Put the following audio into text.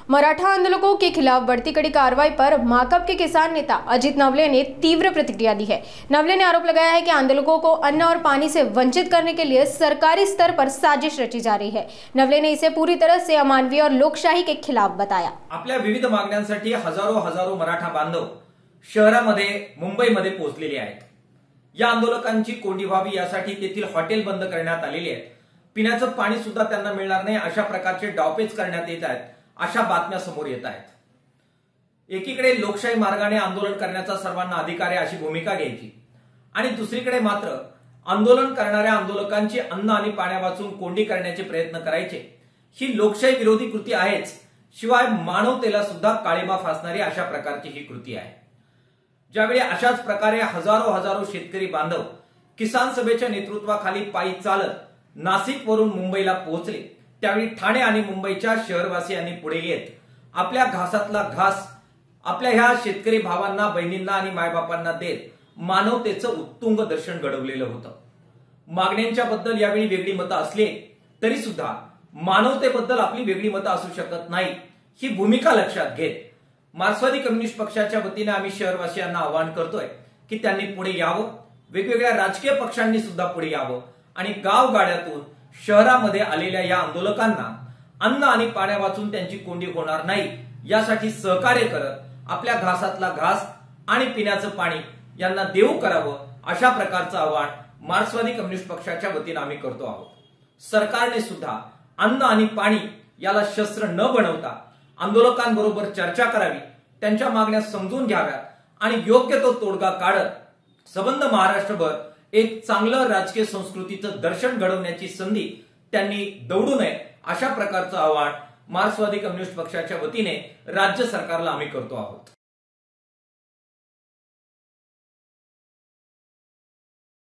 मराठा आंदोलकों के खिलाफ बढ़ती कड़ी कार्रवाई पर माकप के किसान नेता अजित नवले ने तीव्र प्रतिक्रिया दी है। नवले ने आरोप लगाया है कि आंदोलकों को अन्न और पानी से वंचित करने के लिए सरकारी स्तर पर साजिश रची जा रही है। नवले ने इसे पूरी तरह से अमानवीय और लोकशाही के खिलाफ बताया। आपल्या विविध मागण्यांसाठी हजारो मराठा बांधव शहरामध्ये मुंबईमध्ये पोहोचलेले आहेत। या आंदोलकांची कोंडी व्हावी यासाठी तेथील हॉटेल बंद करण्यात आलेली आहेत। पिण्याचं पाणी सुद्धा त्यांना मिळणार नाही अशा प्रकारचे डावपेच करण्यात येत आहेत, अशा बातम्या समोर येत आहेत। एकीकडे लोकशाही मार्गाने आंदोलन करण्याचा सर्वांना अधिकार आहे अशी भूमिका घ्यायची आणि दुसरीकडे मात्र आंदोलन करणाऱ्या आंदोलकांची अन्न आणि पाण्या वाचून कोंडी करण्याचे प्रयत्न करायचे ही लोकशाही विरोधी कृती आहेच, शिवाय मानवतेला सुद्धा काळीमा फासणारी अशा प्रकारची ही कृती आहे। ज्यावेळी अशाच प्रकारे हजारो शेतकरी बांधव किसान सभेच्या नेतृत्वाखाली पायी चालत नाशिक वरून मुंबईला पोहोचले, त्यावेळी ठाणे आणि मुंबईच्या शहरवासियांनी पुढे येत आपल्या घासातला घास आपल्या ह्या शेतकरी भावांना, बहिणींना आणि मायबापांना देत मानवतेचं उत्तुंग दर्शन घडवलेलं होतं। मागण्यांच्या बद्दल यावेळी वेगळी मतं असली तरी सुद्धा मानवतेबद्दल आपली वेगळी मतं असू शकत नाही ही भूमिका लक्षात घेत मार्क्सवादी कम्युनिस्ट पक्षाच्या वतीने आम्ही शहरवासियांना आवाहन करतोय की त्यांनी पुढे यावं, वेगवेगळ्या राजकीय पक्षांनी सुद्धा पुढे यावं आणि गावगाड्यातून शहरामध्ये आलेल्या या आंदोलकांना अन्न आणि पाण्या वाचून त्यांची कोंडी होणार नाही यासाठी सहकार्य करत आपल्या घासातला घास आणि पिण्याचं पाणी यांना देऊ करावं अशा प्रकारचं आवाहन मार्क्सवादी कम्युनिस्ट पक्षाच्या वतीने आम्ही करतो आहोत। सरकारने सुद्धा अन्न आणि पाणी याला शस्त्र न बनवता आंदोलकांबरोबर चर्चा करावी, त्यांच्या मागण्या समजून घ्याव्यात आणि योग्य तो तोडगा काढत सबंध महाराष्ट्रभर एक चांगलं राजकीय संस्कृतीचं दर्शन घडवण्याची संधी त्यांनी दवडू नये अशा प्रकारचं आवाहन मार्क्सवादी कम्युनिस्ट पक्षाच्या वतीने राज्य सरकारला आम्ही करतो आहोत।